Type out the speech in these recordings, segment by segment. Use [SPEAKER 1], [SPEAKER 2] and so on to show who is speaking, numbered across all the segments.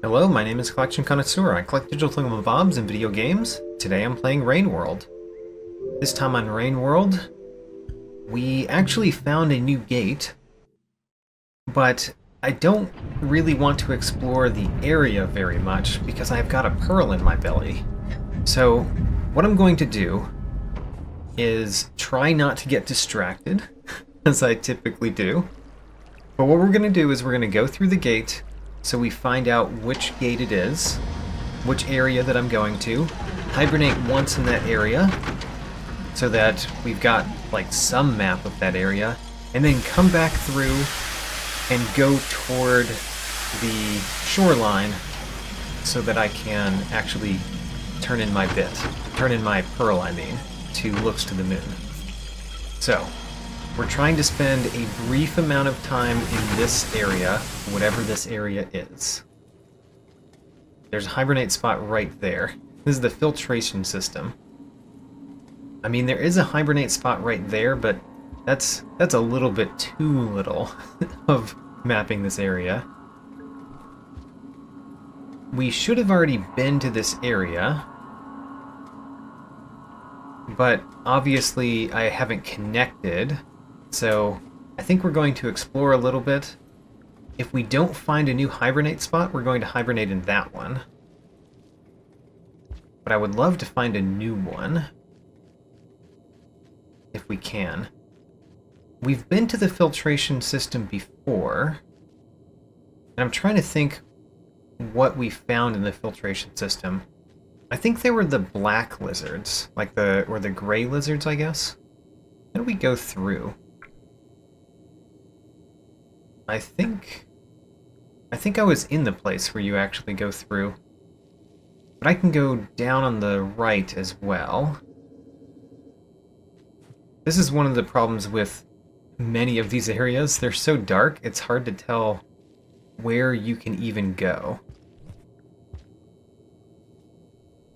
[SPEAKER 1] Hello, my name is Collection Connoisseur. I collect digital thingamabobs and video games. Today I'm playing Rain World. This time on Rain World, we actually found a new gate, but I don't really want to explore the area very much because I've got a pearl in my belly. So what I'm going to do is try not to get distracted, as I typically do. But what we're going to do is we're going to go through the gate so we find out which gate it is, which area that I'm going to, hibernate once in that area so that we've got like some map of that area, and then come back through and go toward the shoreline so that I can actually turn in my pearl, I mean, to Looks to the Moon. So, we're trying to spend a brief amount of time in this area, whatever this area is. There's a hibernate spot right there. This is the filtration system. I mean, there is a hibernate spot right there, but that's a little bit too little of mapping this area. We should have already been to this area, but obviously I haven't connected. So I think we're going to explore a little bit. If we don't find a new hibernate spot, we're going to hibernate in that one. But I would love to find a new one, if we can. We've been to the filtration system before, and I'm trying to think what we found in the filtration system. I think they were the black lizards, or the gray lizards, I guess. How do we go through? I think I was in the place where you actually go through. But I can go down on the right as well. This is one of the problems with many of these areas. They're so dark, it's hard to tell where you can even go.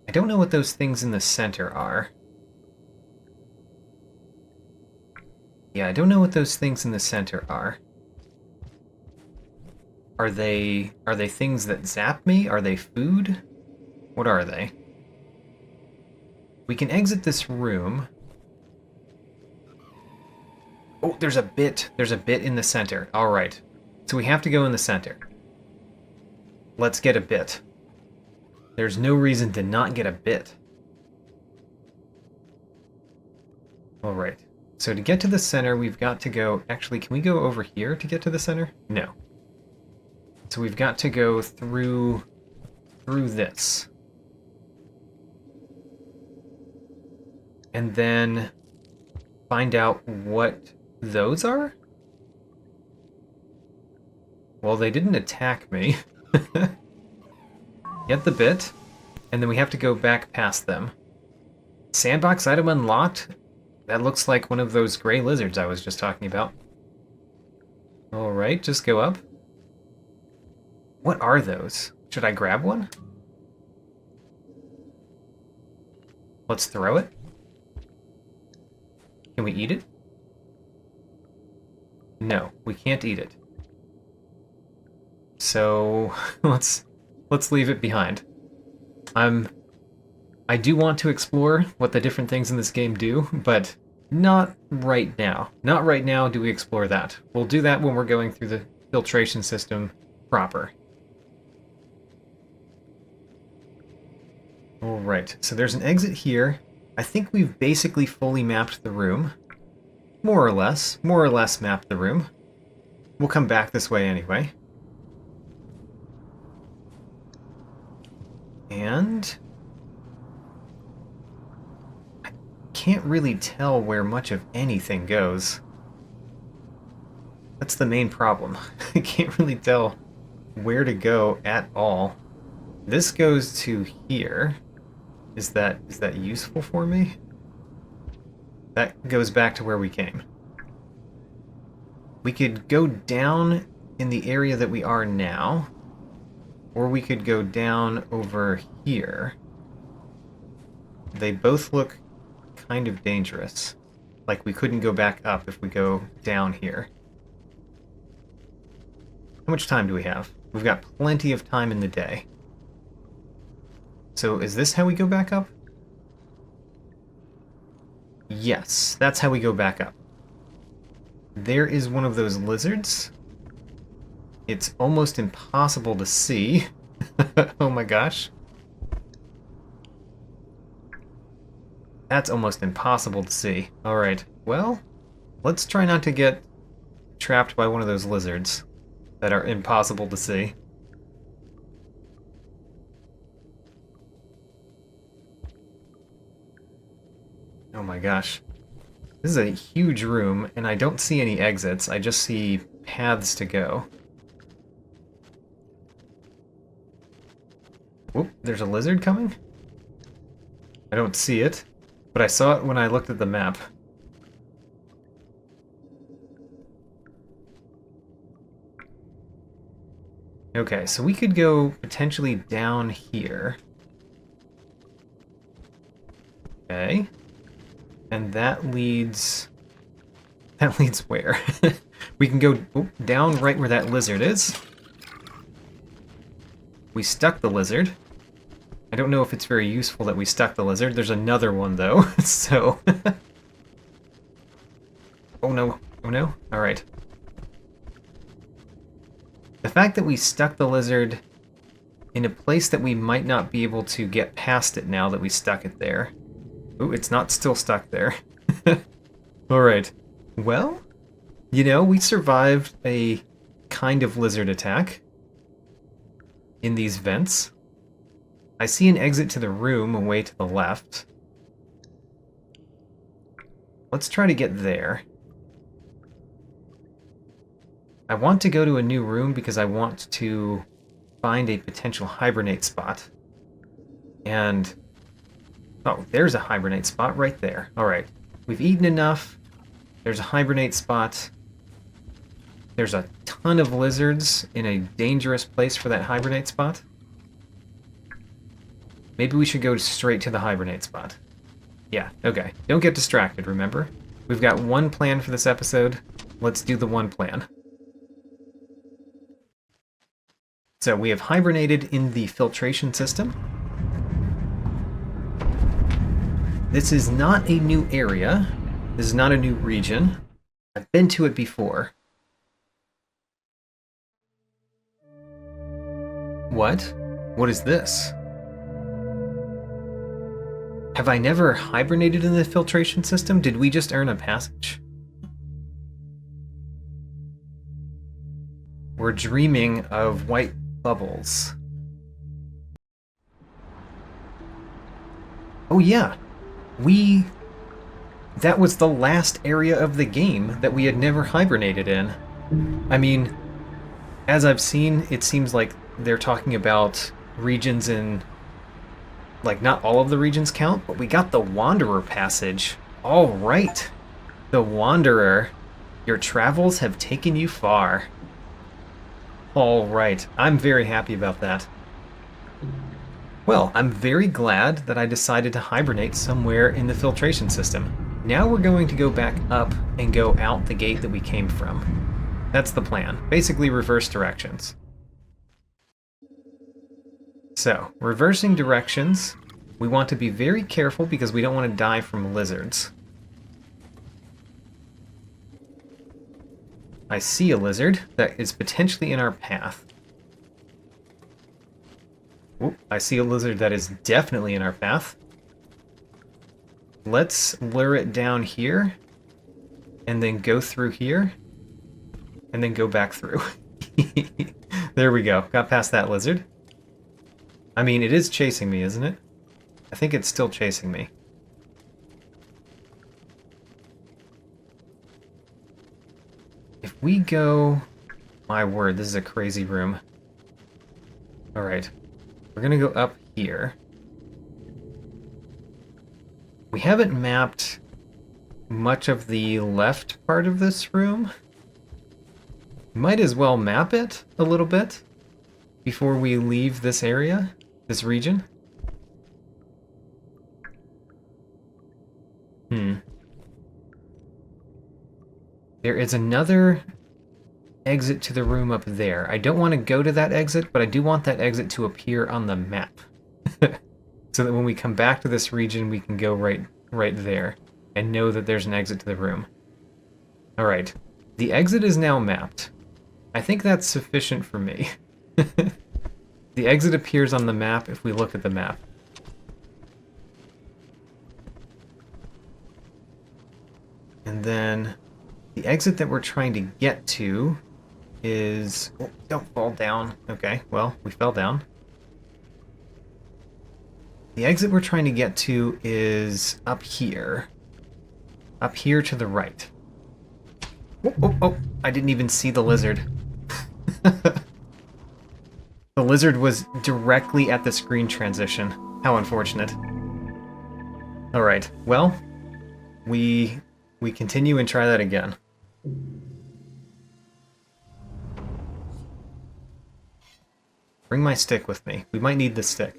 [SPEAKER 1] I don't know what those things in the center are. Yeah, I don't know what those things in the center are. Are they things that zap me? Are they food? What are they? We can exit this room. Oh, there's a bit. There's a bit in the center. All right. So we have to go in the center. Let's get a bit. There's no reason to not get a bit. All right. So to get to the center, we've got to go... Actually, can we go over here to get to the center? No. So we've got to go through this. And then find out what those are? Well, they didn't attack me. Get the bit, and then we have to go back past them. Sandbox item unlocked? That looks like one of those gray lizards I was just talking about. Alright, just go up. What are those? Should I grab one? Let's throw it. Can we eat it? No, we can't eat it. So let's leave it behind. I do want to explore what the different things in this game do, but not right now. Not right now do we explore that. We'll do that when we're going through the filtration system proper. Alright, so there's an exit here. I think we've basically fully mapped the room. More or less mapped the room. We'll come back this way anyway. And I can't really tell where much of anything goes. That's the main problem. I can't really tell where to go at all. This goes to here. Is that useful for me? That goes back to where we came. We could go down in the area that we are now, or we could go down over here. They both look kind of dangerous. Like we couldn't go back up if we go down here. How much time do we have? We've got plenty of time in the day. So is this how we go back up? Yes, that's how we go back up. There is one of those lizards. It's almost impossible to see. Oh my gosh. That's almost impossible to see. Alright, well, let's try not to get trapped by one of those lizards that are impossible to see. Oh my gosh. This is a huge room, and I don't see any exits. I just see paths to go. Whoop, there's a lizard coming? I don't see it, but I saw it when I looked at the map. Okay, so we could go potentially down here. Okay. And that leads... That leads where? We can go down right where that lizard is. We stuck the lizard. I don't know if it's very useful that we stuck the lizard. There's another one, though, so... Oh no. Oh no? Alright. The fact that we stuck the lizard in a place that we might not be able to get past it now that we stuck it there. Ooh, it's not still stuck there. Alright. Well, you know, we survived a kind of lizard attack in these vents. I see an exit to the room away to the left. Let's try to get there. I want to go to a new room because I want to find a potential hibernate spot. And... oh, there's a hibernate spot right there. Alright. We've eaten enough. There's a hibernate spot. There's a ton of lizards in a dangerous place for that hibernate spot. Maybe we should go straight to the hibernate spot. Yeah, okay. Don't get distracted, remember? We've got one plan for this episode. Let's do the one plan. So we have hibernated in the filtration system. This is not a new area. This is not a new region. I've been to it before. What? What is this? Have I never hibernated in the filtration system? Did we just earn a passage? We're dreaming of white bubbles. Oh yeah, that was the last area of the game that we had never hibernated in. I mean, as I've seen, it seems like they're talking about regions in... like, not all of the regions count, but we got the Wanderer passage. All right. The Wanderer. Your travels have taken you far. All right. I'm very happy about that. Well, I'm very glad that I decided to hibernate somewhere in the filtration system. Now we're going to go back up and go out the gate that we came from. That's the plan. Basically reverse directions. So, reversing directions, we want to be very careful because we don't want to die from lizards. I see a lizard that is potentially in our path. Oop, I see a lizard that is definitely in our path. Let's lure it down here, and then go through here, and then go back through. There we go. Got past that lizard. I mean, it is chasing me, isn't it? I think it's still chasing me. If we go... my word, this is a crazy room. Alright. We're gonna go up here. We haven't mapped much of the left part of this room. Might as well map it a little bit before we leave this area, this region. There is another exit to the room up there. I don't want to go to that exit, but I do want that exit to appear on the map. So that when we come back to this region, we can go right there and know that there's an exit to the room. Alright, the exit is now mapped. I think that's sufficient for me. The exit appears on the map if we look at the map. And then the exit that we're trying to get to is... Oh, don't fall down. Okay, well, we fell down. The exit we're trying to get to is up here. Up here to the right. Oh, I didn't even see the lizard. The lizard was directly at the screen transition. How unfortunate. Alright, well, we continue and try that again. Bring my stick with me. We might need the stick.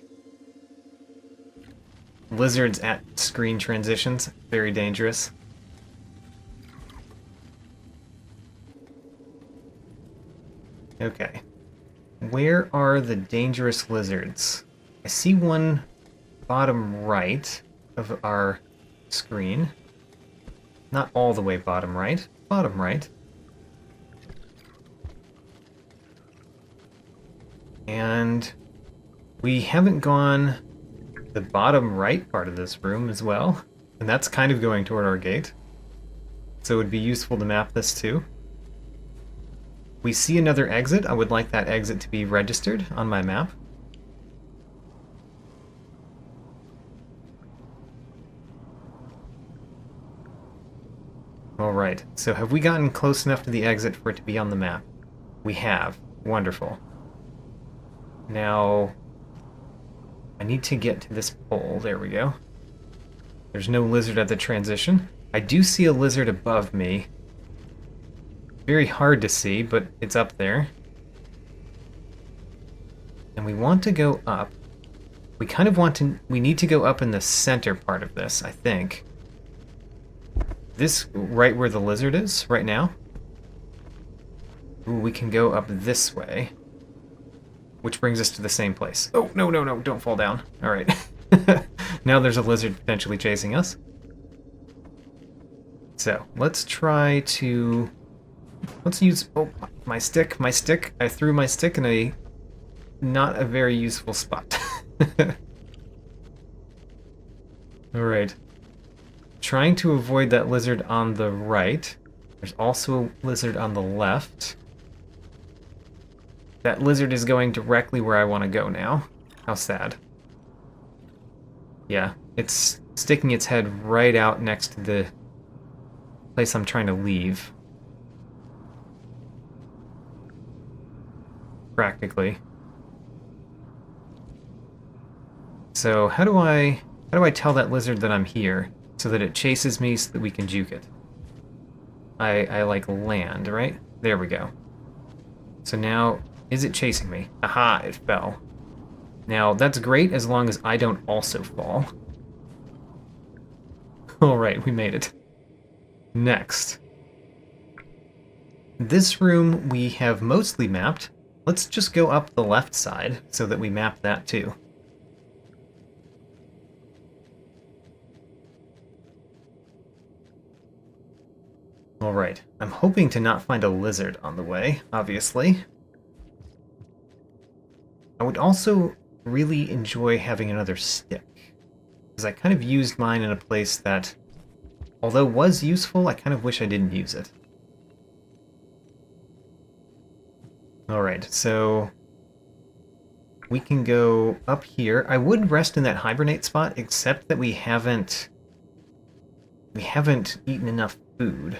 [SPEAKER 1] Lizards at screen transitions, very dangerous. Okay. Where are the dangerous lizards? I see one bottom right of our screen. Not all the way bottom right. Bottom right. And we haven't gone the bottom right part of this room as well. And that's kind of going toward our gate. So it would be useful to map this too. We see another exit. I would like that exit to be registered on my map. Alright, so have we gotten close enough to the exit for it to be on the map? We have. Wonderful. Now, I need to get to this pole. There we go. There's no lizard at the transition. I do see a lizard above me. Very hard to see, but it's up there. And we want to go up. We kind of want to... We need to go up in the center part of this, I think. This, right where the lizard is, right now. Ooh, we can go up this way. Which brings us to the same place. Oh, no, don't fall down. Alright. Now there's a lizard potentially chasing us. So, let's try to... Let's use... Oh, my stick. I threw my stick in a... not a very useful spot. Alright. Trying to avoid that lizard on the right. There's also a lizard on the left. That lizard is going directly where I want to go now. How sad. Yeah, it's sticking its head right out next to the place I'm trying to leave. Practically. So how do I tell that lizard that I'm here so that it chases me so that we can juke it? I like land, right? There we go. So now, is it chasing me? Aha, it fell. Now, that's great as long as I don't also fall. Alright, we made it. Next. This room we have mostly mapped. Let's just go up the left side so that we map that too. Alright, I'm hoping to not find a lizard on the way, obviously. I would also really enjoy having another stick, because I kind of used mine in a place that, although was useful, I kind of wish I didn't use it. Alright, so we can go up here. I would rest in that hibernate spot, except that we haven't eaten enough food.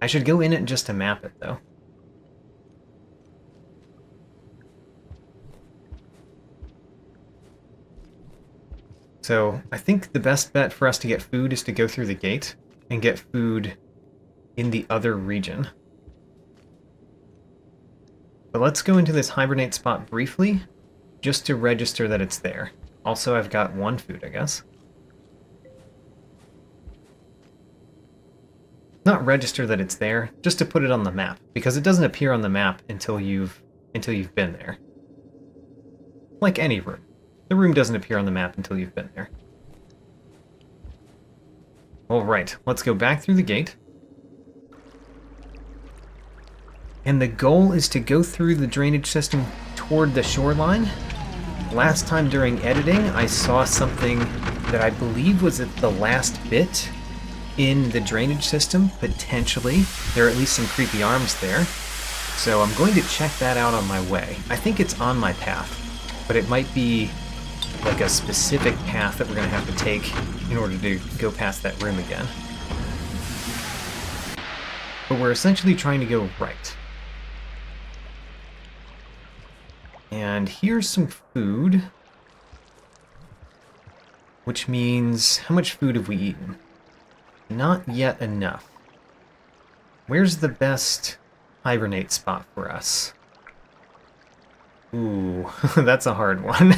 [SPEAKER 1] I should go in it just to map it, though. So, I think the best bet for us to get food is to go through the gate and get food in the other region. But let's go into this hibernate spot briefly, just to register that it's there. Also, I've got one food, I guess. Not register that it's there, just to put it on the map, because it doesn't appear on the map until you've been there. Like any room. The room doesn't appear on the map until you've been there. Alright, let's go back through the gate. And the goal is to go through the drainage system toward the shoreline. Last time during editing, I saw something that I believe was at the last bit in the drainage system, potentially. There are at least some creepy arms there. So I'm going to check that out on my way. I think it's on my path, but it might be like a specific path that we're going to have to take in order to go past that room again. But we're essentially trying to go right. And here's some food, which means how much food have we eaten? Not yet enough. Where's the best hibernate spot for us? Ooh, that's a hard one.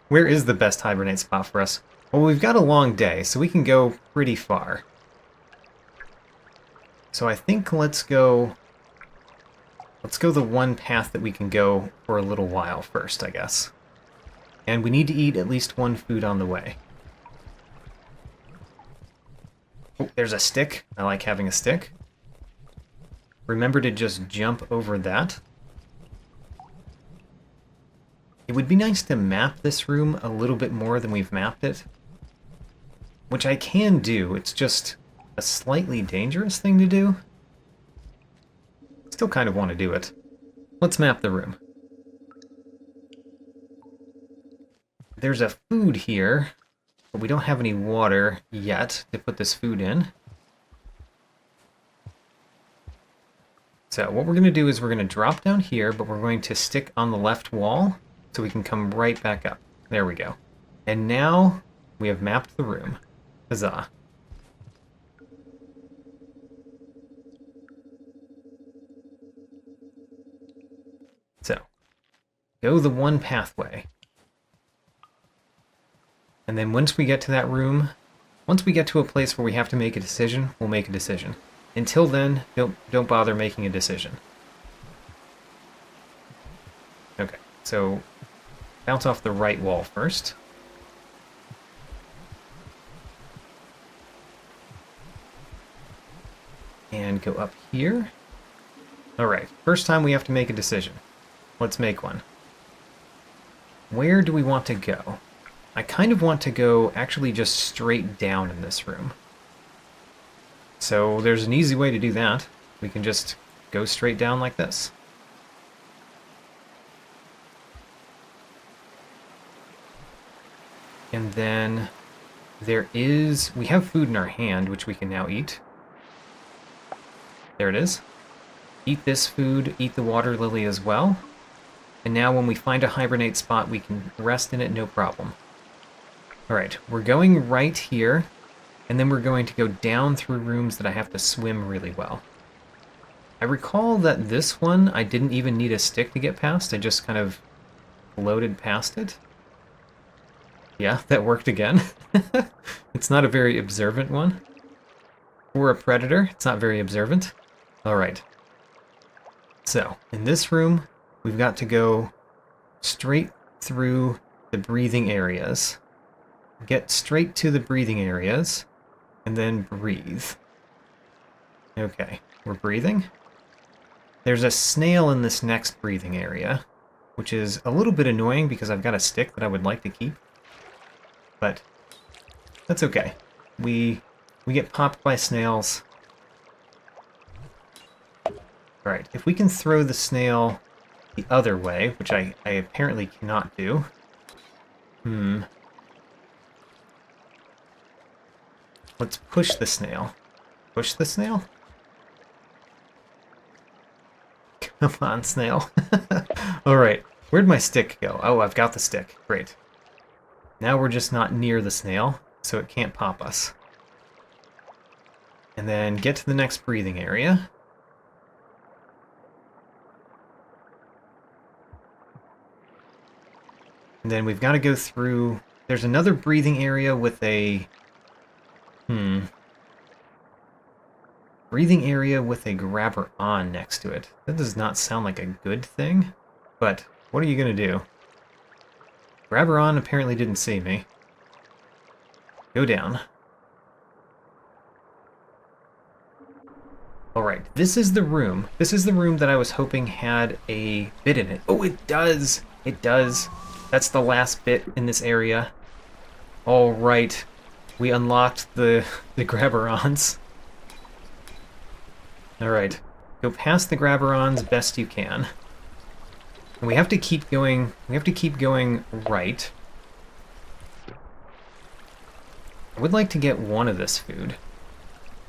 [SPEAKER 1] Where is the best hibernate spot for us? Well, we've got a long day, so we can go pretty far. So I think let's go the one path that we can go for a little while first, I guess. And we need to eat at least one food on the way. Oh, there's a stick. I like having a stick. Remember to just jump over that. It would be nice to map this room a little bit more than we've mapped it. Which I can do, it's just a slightly dangerous thing to do. Still kind of want to do it. Let's map the room. There's a food here, but we don't have any water yet to put this food in. So what we're going to do is we're going to drop down here, but we're going to stick on the left wall so we can come right back up. There we go. And now we have mapped the room. Huzzah. So, go the one pathway. And then once we get to that room, once we get to a place where we have to make a decision, we'll make a decision. Until then, don't bother making a decision. Okay, so bounce off the right wall first. And go up here. Alright, first time we have to make a decision. Let's make one. Where do we want to go? I kind of want to go actually just straight down in this room. So there's an easy way to do that. We can just go straight down like this. And then we have food in our hand, which we can now eat. There it is. Eat this food, eat the water lily as well. And now when we find a hibernate spot, we can rest in it, no problem. Alright, we're going right here, and then we're going to go down through rooms that I have to swim really well. I recall that this one, I didn't even need a stick to get past, I just kind of floated past it. Yeah, that worked again. It's not a very observant one. For a predator, it's not very observant. Alright. So, in this room, we've got to go straight through the breathing areas. Get straight to the breathing areas, and then breathe. Okay, we're breathing. There's a snail in this next breathing area, which is a little bit annoying because I've got a stick that I would like to keep. But that's okay. We get popped by snails. Alright, if we can throw the snail the other way, which I apparently cannot do. Let's push the snail. Push the snail? Come on, snail. Alright, where'd my stick go? Oh, I've got the stick. Great. Now we're just not near the snail, so it can't pop us. And then get to the next breathing area. And then we've got to go through... There's another breathing area with a... Breathe breathing area with a grabber on next to it. That does not sound like a good thing, but what are you going to do? Grabber on apparently didn't see me. Go down. Alright, this is the room. This is the room that I was hoping had a bit in it. Oh, it does! It does. That's the last bit in this area. Alright. We unlocked the grabber-ons. Alright. Go past the grabber-ons best you can. And we have to keep going right. I would like to get one of this food.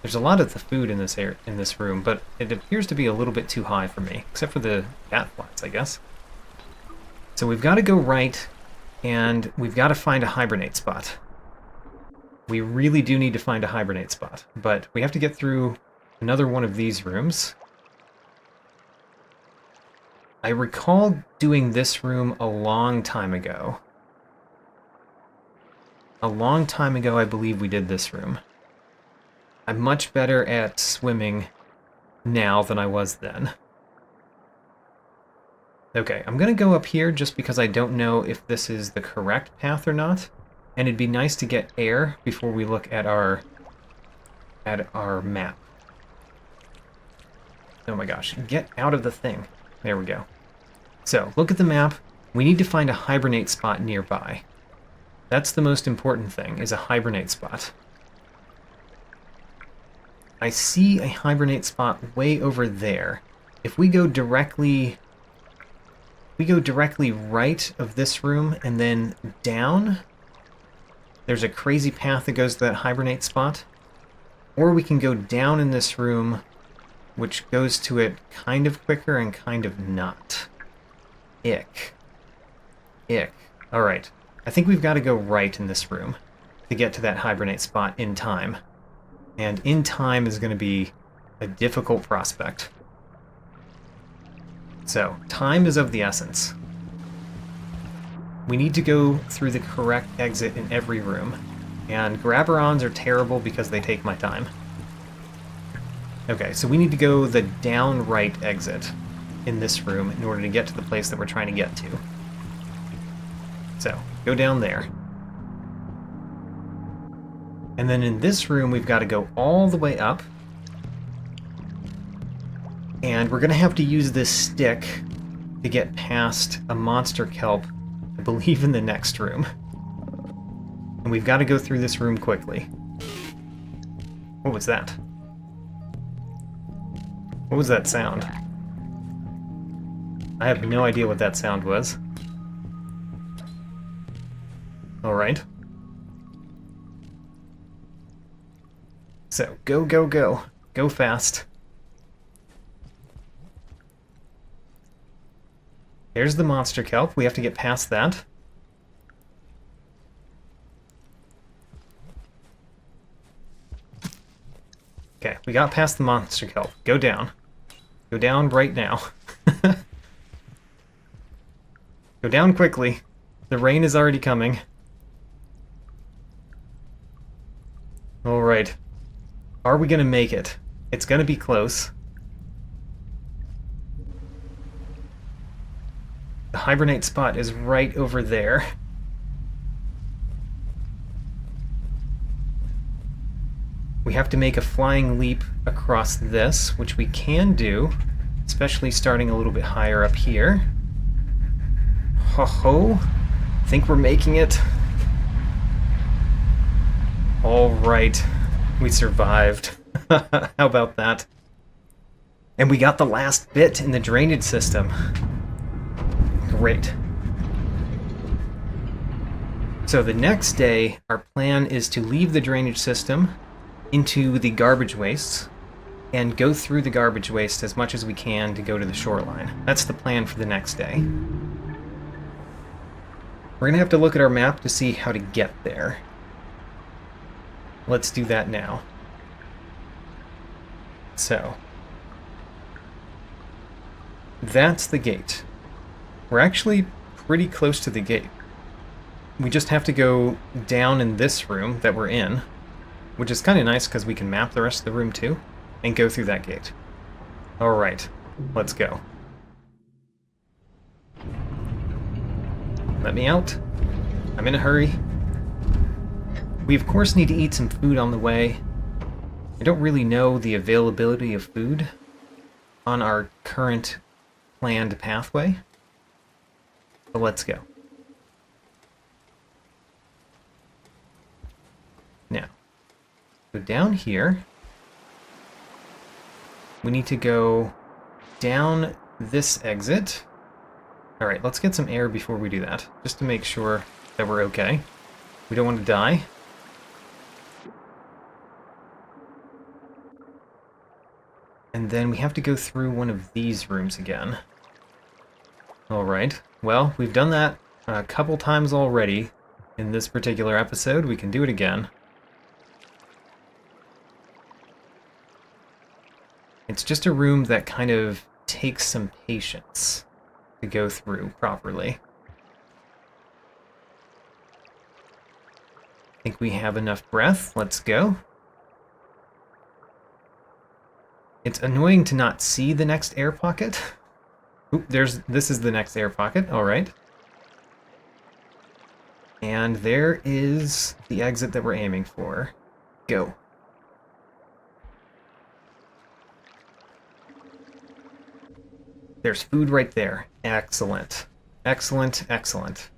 [SPEAKER 1] There's a lot of the food in this room, but it appears to be a little bit too high for me, except for the bat flies, I guess. So we've got to go right, and we've got to find a hibernate spot. We really do need to find a hibernate spot, but we have to get through another one of these rooms. I recall doing this room a long time ago. A long time ago, I believe we did this room. I'm much better at swimming now than I was then. Okay, I'm gonna go up here just because I don't know if this is the correct path or not. And it'd be nice to get air before we look at our map. Oh my gosh, get out of the thing. There we go. So, look at the map. We need to find a hibernate spot nearby. That's the most important thing, is a hibernate spot. I see a hibernate spot way over there. If we go directly right of this room and then down, there's a crazy path that goes to that hibernate spot. Or we can go down in this room, which goes to it kind of quicker and kind of not. Ick. Ick. Alright. I think we've got to go right in this room to get to that hibernate spot in time. And in time is going to be a difficult prospect. So, time is of the essence. We need to go through the correct exit in every room. And grabber-ons are terrible because they take my time. Okay, so we need to go the down right exit in this room in order to get to the place that we're trying to get to. So, go down there. And then in this room, we've got to go all the way up. And we're going to have to use this stick to get past a monster kelp, I believe, in the next room. And we've got to go through this room quickly. What was that? What was that sound? I have no idea what that sound was. Alright. So, go, go, go. Go fast. There's the monster kelp. We have to get past that. Okay, we got past the monster kelp. Go down. Go down right now. Go down quickly. The rain is already coming. Alright. Are we gonna make it? It's gonna be close. The hibernate spot is right over there. We have to make a flying leap across this, which we can do, especially starting a little bit higher up here. Ho-ho! Think we're making it? Alright. We survived. How about that? And we got the last bit in the drainage system. Great. So the next day, our plan is to leave the drainage system into the garbage wastes and go through the garbage waste as much as we can to go to the shoreline. That's the plan for the next day. We're going to have to look at our map to see how to get there. Let's do that now. So, that's the gate. We're actually pretty close to the gate. We just have to go down in this room that we're in, which is kind of nice because we can map the rest of the room too. and go through that gate. Alright, let's go. Let me out. I'm in a hurry. We of course need to eat some food on the way. I don't really know the availability of food on our current planned pathway, but let's go. Now, so down here, we need to go down this exit. Alright, let's get some air before we do that, just to make sure that we're okay. We don't want to die. And then we have to go through one of these rooms again. Alright, well, we've done that a couple times already in this particular episode. We can do it again. It's just a room that kind of takes some patience to go through properly. I think we have enough breath. Let's go. It's annoying to not see the next air pocket. Oop, this is the next air pocket. All right. And there is the exit that we're aiming for. Go. There's food right there. Excellent. Excellent, excellent.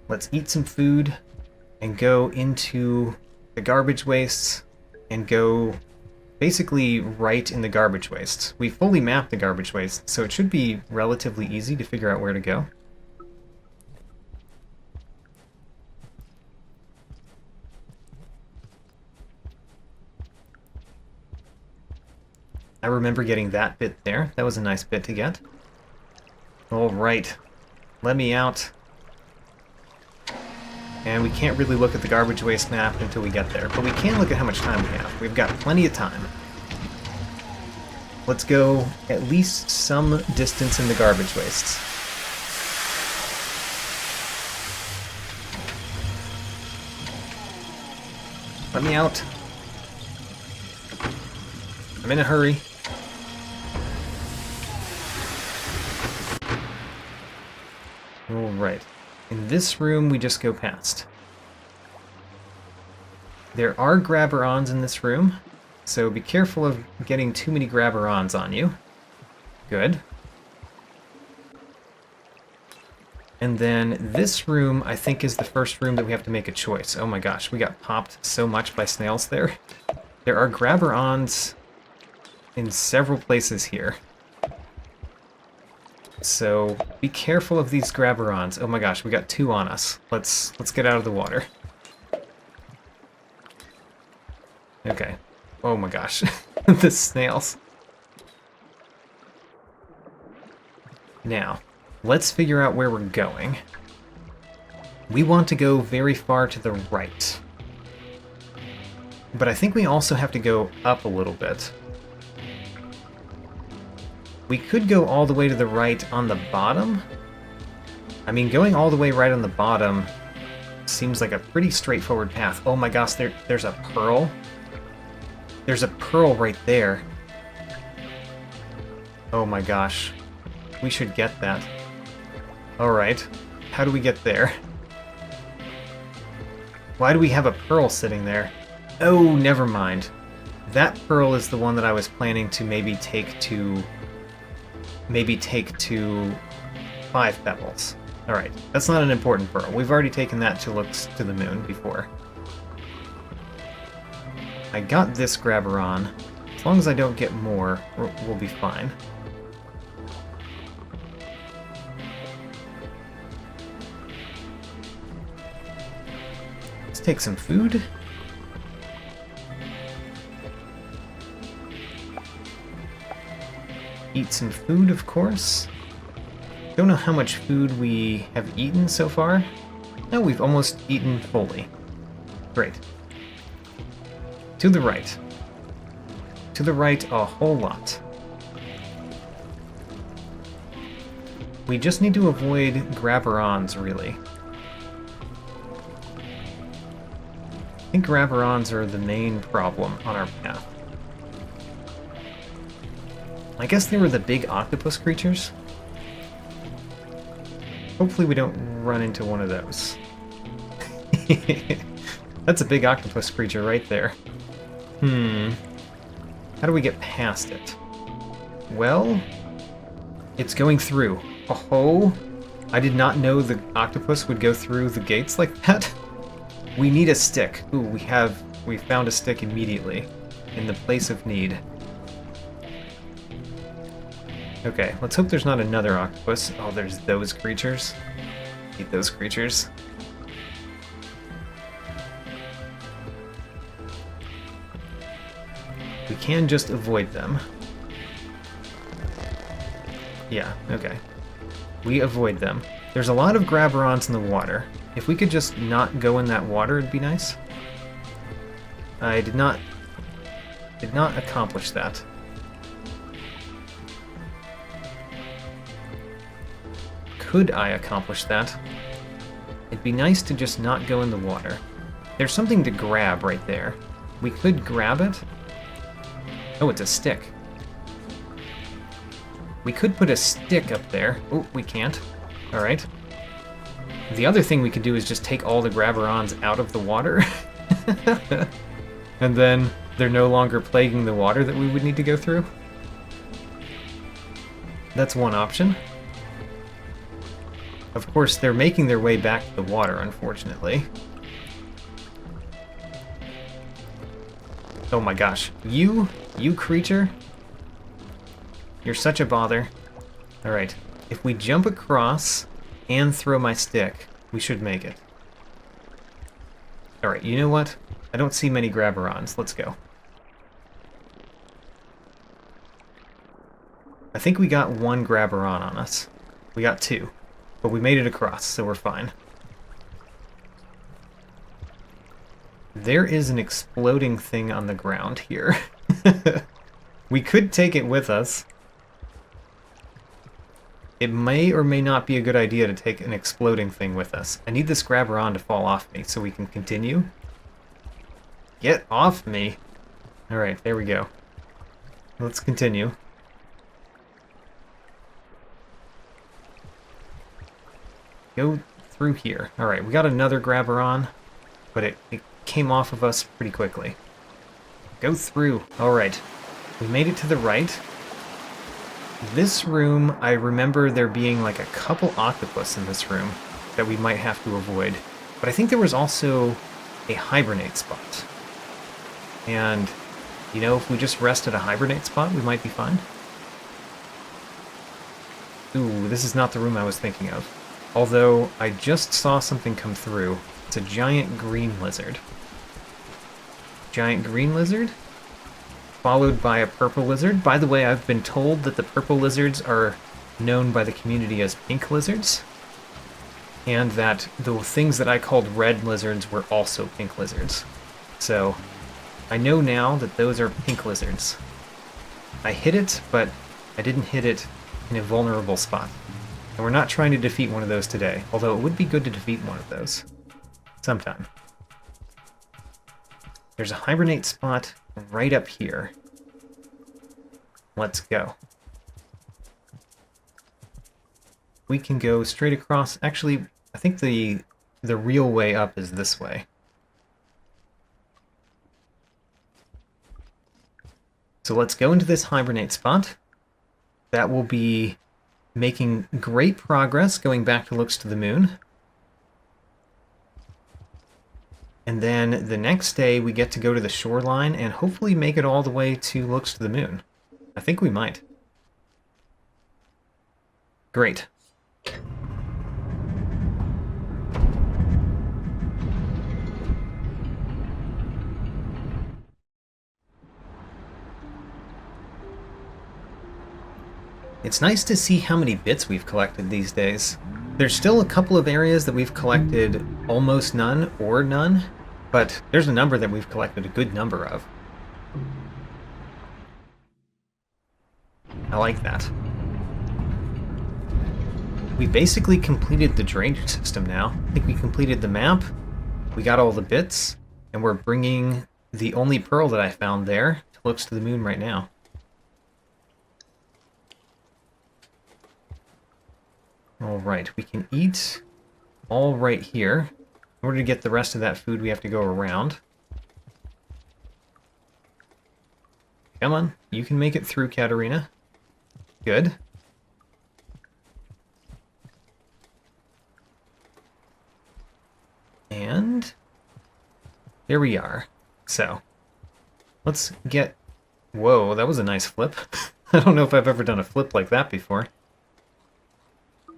[SPEAKER 1] Let's eat some food and go into the garbage wastes and go basically right in the garbage wastes. We fully mapped the garbage wastes, so it should be relatively easy to figure out where to go. I remember getting that bit there. That was a nice bit to get. Alright. Let me out. And we can't really look at the garbage waste map until we get there. But we can look at how much time we have. We've got plenty of time. Let's go at least some distance in the garbage wastes. Let me out. I'm in a hurry. Alright. In this room, we just go past. There are grabber-ons in this room, so be careful of getting too many grabber-ons on you. Good. And then this room, I think, is the first room that we have to make a choice. Oh my gosh, we got popped so much by snails there. There are grabber-ons in several places here. So be careful of these grabber-ons. Oh my gosh, we got 2 on us. Let's get out of the water. Okay. Oh my gosh. The snails. Now, let's figure out where we're going. We want to go very far to the right. But I think we also have to go up a little bit. We could go all the way to the right on the bottom. I mean, going all the way right on the bottom seems like a pretty straightforward path. Oh my gosh, there's a pearl. There's a pearl right there. Oh my gosh. We should get that. Alright. How do we get there? Why do we have a pearl sitting there? Oh, never mind. That pearl is the one that I was planning to maybe take to 5 pebbles. Alright, that's not an important pearl. We've already taken that to look to the moon before. I got this grabber on. As long as I don't get more, we'll be fine. Let's take some food. Eat some food, of course. Don't know how much food we have eaten so far. No, we've almost eaten fully. Great. To the right. To the right a whole lot. We just need to avoid grabber-ons, really. I think Graverons are the main problem on our path. I guess they were the big octopus creatures. Hopefully we don't run into one of those. That's a big octopus creature right there. How do we get past it? Well, it's going through. Oh, I did not know the octopus would go through the gates like that. We need a stick. Ooh, we found a stick immediately in the place of need. Okay, let's hope there's not another octopus. Oh, there's those creatures. Hate those creatures. We can just avoid them. Yeah, okay. We avoid them. There's a lot of Graverons in the water. If we could just not go in that water, it'd be nice. I did not accomplish that. Could I accomplish that? It'd be nice to just not go in the water. There's something to grab right there. We could grab it. Oh, it's a stick. We could put a stick up there. Oh, we can't. Alright. The other thing we could do is just take all the Graverons out of the water. And then they're no longer plaguing the water that we would need to go through. That's one option. Of course, they're making their way back to the water, unfortunately. Oh my gosh. You creature? You're such a bother. Alright, if we jump across and throw my stick, we should make it. Alright, you know what? I don't see many Graverons. Let's go. I think we got one Graveron on us. We got two. But we made it across, so we're fine. There is an exploding thing on the ground here. We could take it with us. It may or may not be a good idea to take an exploding thing with us. I need this Graveron to fall off me so we can continue. Get off me! Alright, there we go. Let's continue. Go through here. Alright, we got another Graveron, but it came off of us pretty quickly. Go through. Alright, we made it to the right. This room, I remember there being like a couple octopus in this room that we might have to avoid. But I think there was also a hibernate spot. And, you know, if we just rest at a hibernate spot, we might be fine. Ooh, this is not the room I was thinking of. Although, I just saw something come through. It's a giant green lizard. Giant green lizard? Followed by a purple lizard. By the way, I've been told that the purple lizards are known by the community as pink lizards. And that the things that I called red lizards were also pink lizards. So, I know now that those are pink lizards. I hit it, but I didn't hit it in a vulnerable spot. And we're not trying to defeat one of those today, although it would be good to defeat one of those. Sometime. There's a hibernate spot right up here. Let's go. We can go straight across. Actually, I think the real way up is this way. So let's go into this hibernate spot. That will be making great progress going back to Looks to the Moon. And then the next day we get to go to the Shoreline and hopefully make it all the way to Looks to the Moon. I think we might. Great. It's nice to see how many bits we've collected these days. There's still a couple of areas that we've collected almost none or none, but there's a number that we've collected a good number of. I like that. We basically completed the drainage system now. I think we completed the map, we got all the bits, And we're bringing the only pearl that I found there to Looks to the Moon right now. Alright, we can eat all right here. In order to get the rest of that food, we have to go around. Come on, you can make it through, Katarina. Good. And there we are. So, let's get... Whoa, that was a nice flip. I don't know if I've ever done a flip like that before.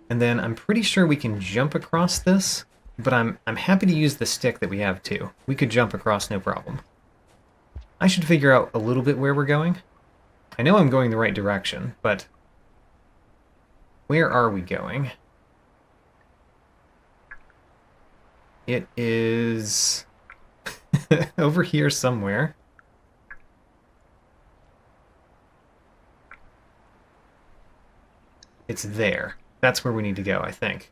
[SPEAKER 1] And then I'm pretty sure we can jump across this, but I'm happy to use the stick that we have too. We could jump across no problem. I should figure out a little bit where we're going. I know I'm going the right direction, but where are we going? It is over here somewhere. It's there. That's where we need to go, I think.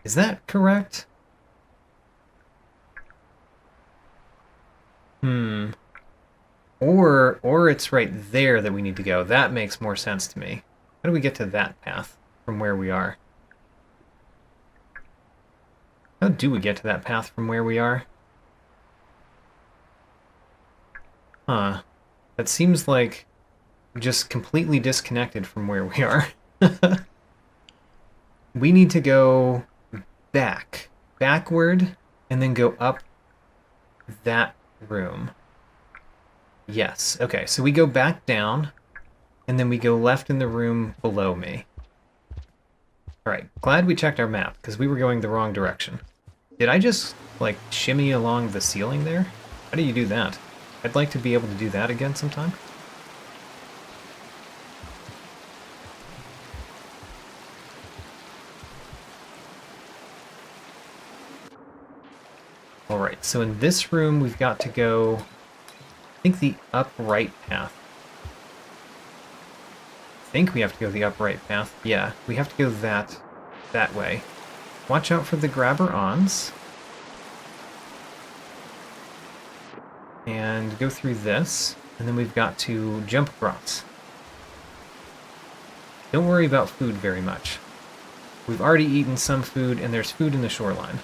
[SPEAKER 1] Is that correct? Or it's right there that we need to go. That makes more sense to me. How do we get to that path from where we are? How do we get to that path from where we are? Huh. That seems like just completely disconnected from where we are. We need to go backward, and then go up that room. Yes, okay, so we go back down, and then we go left in the room below me. Alright, glad we checked our map, because we were going the wrong direction. Did I just, like, shimmy along the ceiling there? How do you do that? I'd like to be able to do that again sometime. Alright, so in this room we've got to go, I think, the upright path. I think we have to go the upright path. Yeah, we have to go that way. Watch out for the grabber-ons. And go through this, and then we've got to jump across. Don't worry about food very much. We've already eaten some food, and there's food in the shoreline.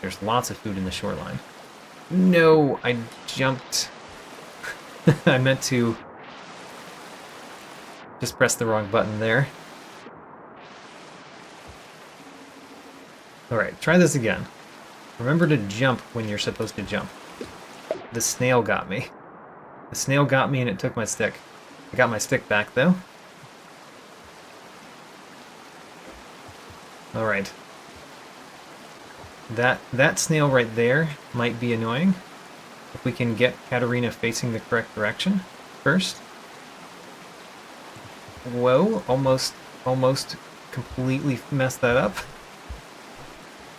[SPEAKER 1] There's lots of food in the shoreline. No, I jumped. I meant to just press the wrong button there. Alright, try this again. Remember to jump when you're supposed to jump. The snail got me. The snail got me and it took my stick. I got my stick back though. Alright. That snail right there might be annoying. If we can get Katarina facing the correct direction first. Whoa, almost completely messed that up.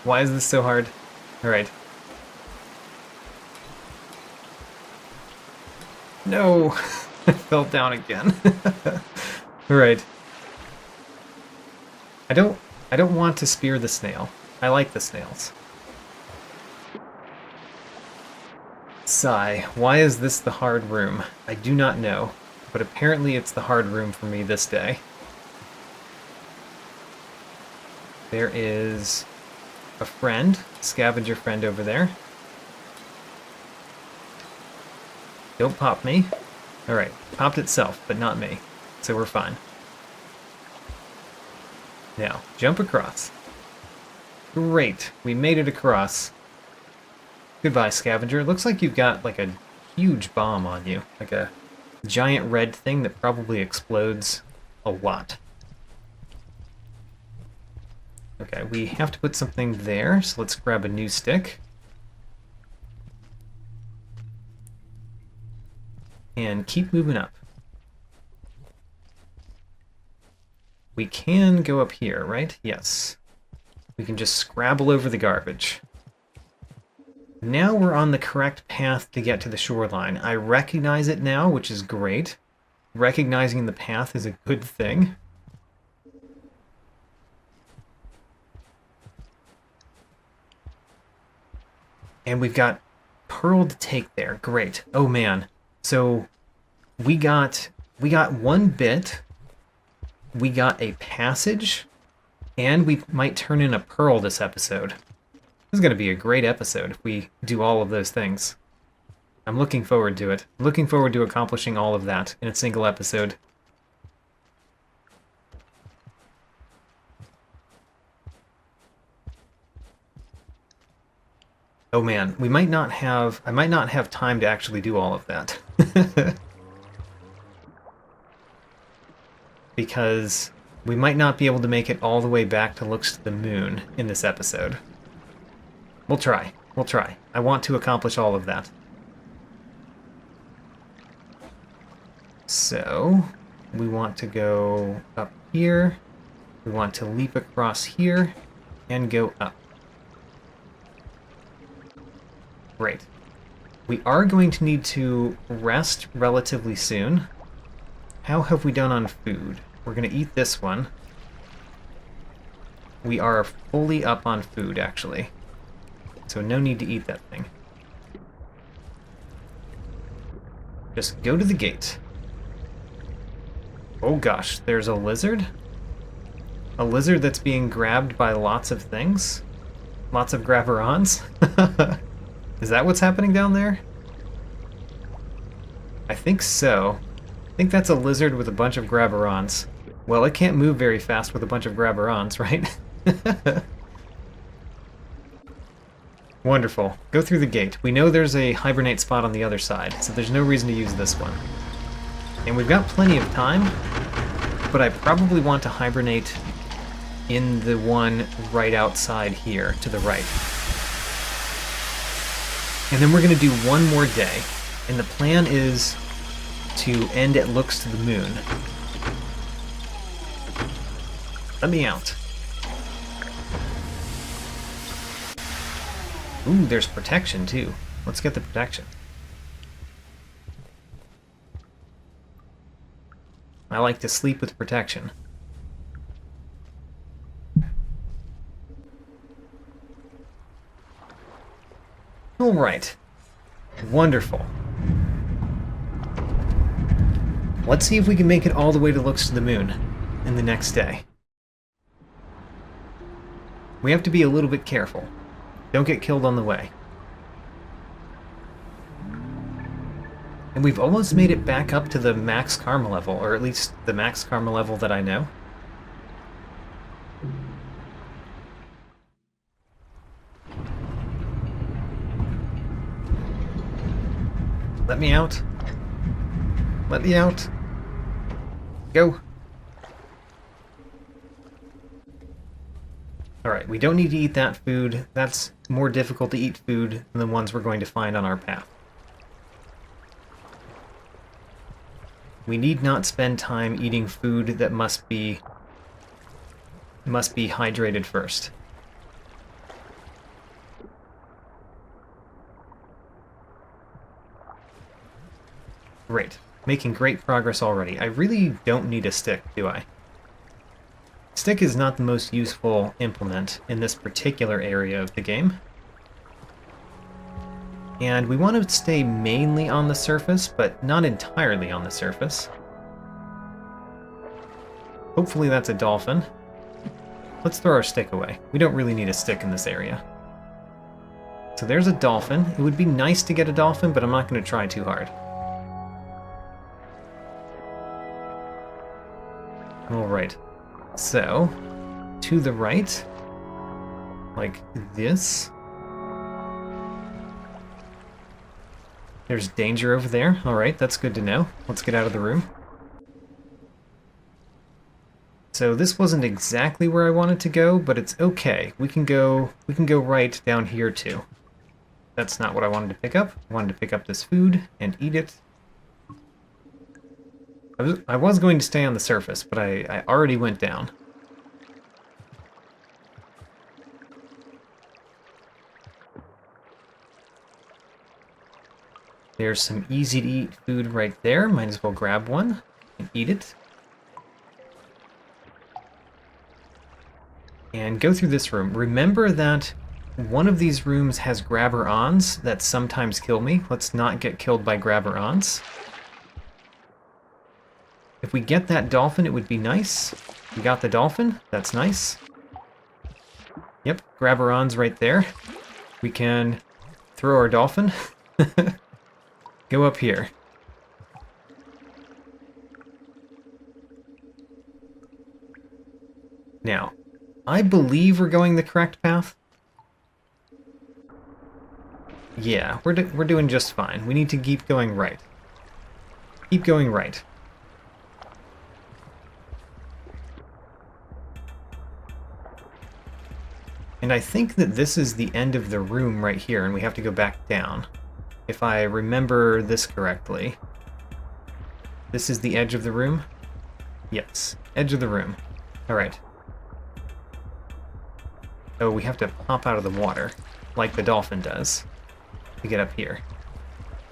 [SPEAKER 1] Why is this so hard? Alright. No! I fell down again. Alright. I don't want to spear the snail. I like the snails. Sigh. Why is this the hard room? I do not know, but apparently it's the hard room for me this day. There is a friend, scavenger friend over there. Don't pop me. Alright, popped itself, but not me. So we're fine. Now, jump across. Great, we made it across. Goodbye, scavenger. It looks like you've got like a huge bomb on you. Like a giant red thing that probably explodes a lot. Okay, we have to put something there, so let's grab a new stick. And keep moving up. We can go up here, right? Yes. We can just scrabble over the garbage. Now we're on the correct path to get to the shoreline. I recognize it now, which is great. Recognizing the path is a good thing. And we've got Pearl to take there. Great. Oh man. So we got one bit, we got a passage, and we might turn in a pearl this episode. This is going to be a great episode if we do all of those things. I'm looking forward to it. I'm looking forward to accomplishing all of that in a single episode. Oh man, I might not have time to actually do all of that. Because we might not be able to make it all the way back to Looks to the Moon in this episode. We'll try. We'll try. I want to accomplish all of that. So, we want to go up here. We want to leap across here and go up. Great. We are going to need to rest relatively soon. How have we done on food? We're going to eat this one. We are fully up on food, actually. So no need to eat that thing. Just go to the gate. Oh gosh, there's a lizard? A lizard that's being grabbed by lots of things? Lots of grabberons? Is that what's happening down there? I think so. I think that's a lizard with a bunch of grabberons. Well, it can't move very fast with a bunch of grabberons, right? Wonderful. Go through the gate. We know there's a hibernate spot on the other side, so there's no reason to use this one. And we've got plenty of time, but I probably want to hibernate in the one right outside here, to the right. And then we're going to do one more day, and the plan is to end at Looks to the Moon. Let me out. Ooh, there's protection too. Let's get the protection. I like to sleep with protection. Alright. Wonderful. Let's see if we can make it all the way to Looks to the Moon in the next day. We have to be a little bit careful. Don't get killed on the way. And we've almost made it back up to the max karma level, or at least the max karma level that I know. Let me out. Let me out. Go. Alright, we don't need to eat that food. That's more difficult to eat food than the ones we're going to find on our path. We need not spend time eating food that must be hydrated first. Great. Making great progress already. I really don't need a stick, do I? Stick is not the most useful implement in this particular area of the game. And we want to stay mainly on the surface, but not entirely on the surface. Hopefully that's a dolphin. Let's throw our stick away. We don't really need a stick in this area. So there's a dolphin. It would be nice to get a dolphin, but I'm not going to try too hard. Alright. So, to the right, like this. There's danger over there. Alright, that's good to know. Let's get out of the room. So this wasn't exactly where I wanted to go, but it's okay. We can go right down here too. That's not what I wanted to pick up. I wanted to pick up this food and eat it. I was going to stay on the surface, but I already went down. There's some easy-to-eat food right there. Might as well grab one and eat it. And go through this room. Remember that one of these rooms has grabber-ons that sometimes kill me. Let's not get killed by grabber-ons. If we get that dolphin, it would be nice. We got the dolphin. That's nice. Yep, grabber-ons right there. We can throw our dolphin. Go up here. Now, I believe we're going the correct path. Yeah, we're doing just fine. We need to keep going right. Keep going right. And I think that this is the end of the room right here, and we have to go back down. If I remember this correctly. This is the edge of the room? Yes, edge of the room. Alright. Oh, we have to pop out of the water, like the dolphin does, to get up here.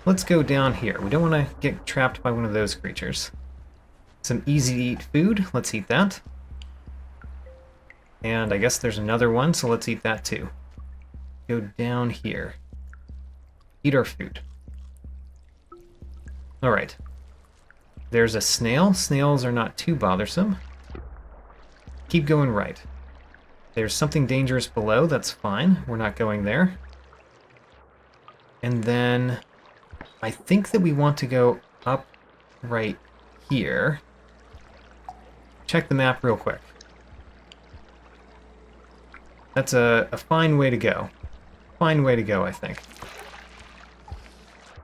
[SPEAKER 1] Let's go down here. We don't want to get trapped by one of those creatures. Some easy-to-eat food. Let's eat that. And I guess there's another one, so let's eat that too. Go down here. Eat our food. Alright. There's a snail. Snails are not too bothersome. Keep going right. There's something dangerous below. That's fine. We're not going there. And then I think that we want to go up right here. Check the map real quick. That's a fine way to go. Fine way to go, I think.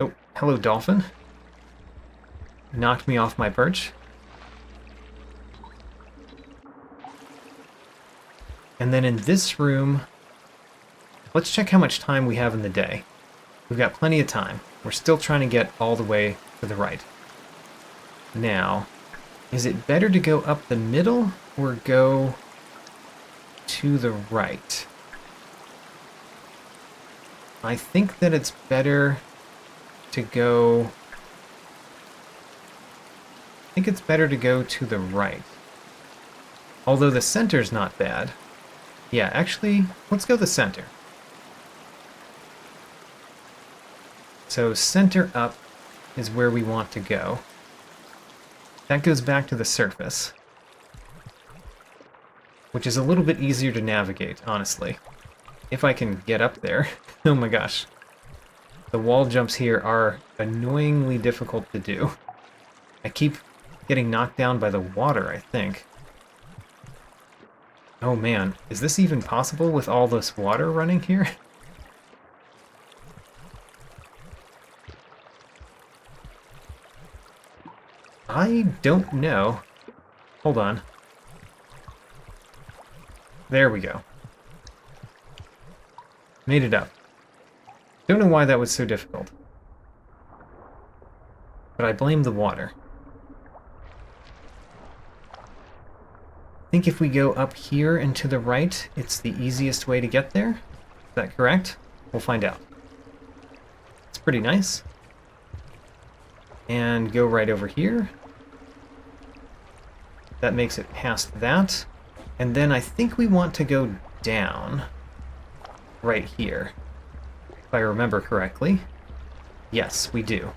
[SPEAKER 1] Oh, hello, dolphin. Knocked me off my perch. And then in this room, let's check how much time we have in the day. We've got plenty of time. We're still trying to get all the way to the right. Now, is it better to go up the middle or go to the right? I think that it's better to go... I think it's better to go to the right. Although the center's not bad. Yeah, actually, let's go the center. So center up is where we want to go. That goes back to the surface, which is a little bit easier to navigate, honestly. If I can get up there. Oh my gosh. The wall jumps here are annoyingly difficult to do. I keep getting knocked down by the water, I think. Oh man, is this even possible with all this water running here? I don't know. Hold on. There we go. Made it up. Don't know why that was so difficult. But I blame the water. I think if we go up here and to the right, it's the easiest way to get there. Is that correct? We'll find out. It's pretty nice. And go right over here. That makes it past that. And then I think we want to go down right here. If I remember correctly. Yes, we do.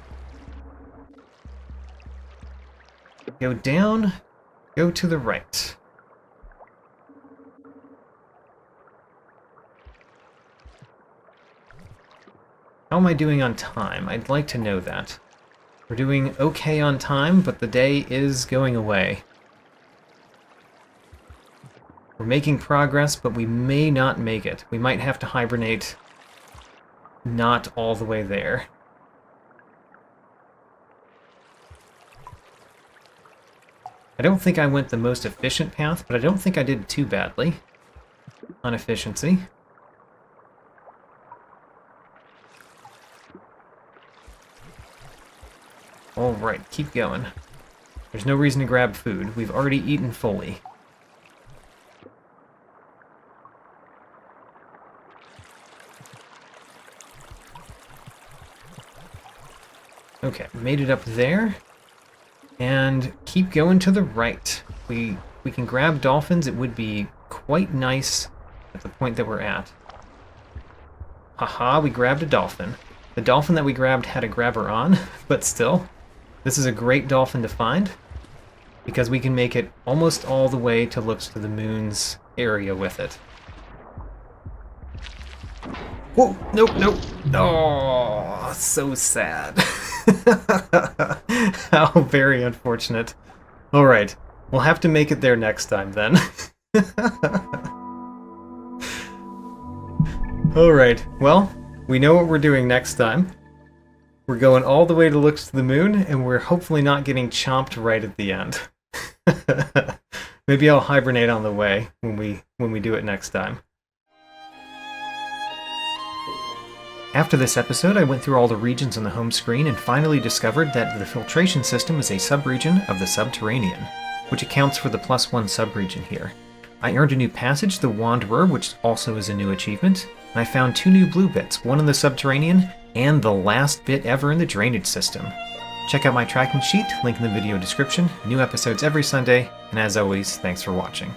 [SPEAKER 1] Go down, go to the right. How am I doing on time? I'd like to know that. We're doing okay on time, but the day is going away. We're making progress, but we may not make it. We might have to hibernate not all the way there. I don't think I went the most efficient path, but I don't think I did too badly on efficiency. Alright, keep going. There's no reason to grab food. We've already eaten fully. Okay, made it up there. And keep going to the right. We can grab dolphins. It would be quite nice at the point that we're at. Haha, we grabbed a dolphin. The dolphin that we grabbed had a grabber on, but still, this is a great dolphin to find because we can make it almost all the way to Looks to the Moon's area with it. Whoa! Nope, nope. Oh, so sad. How very unfortunate. Alright, we'll have to make it there next time then. Alright, well, we know what we're doing next time. We're going all the way to Looks to the Moon, and we're hopefully not getting chomped right at the end. Maybe I'll hibernate on the way when we do it next time. After this episode, I went through all the regions on the home screen and finally discovered that the filtration system is a subregion of the Subterranean, which accounts for the +1 subregion here. I earned a new passage, the Wanderer, which also is a new achievement, and I found 2 new blue bits, one in the Subterranean and the last bit ever in the drainage system. Check out my tracking sheet, link in the video description, new episodes every Sunday, and as always, thanks for watching.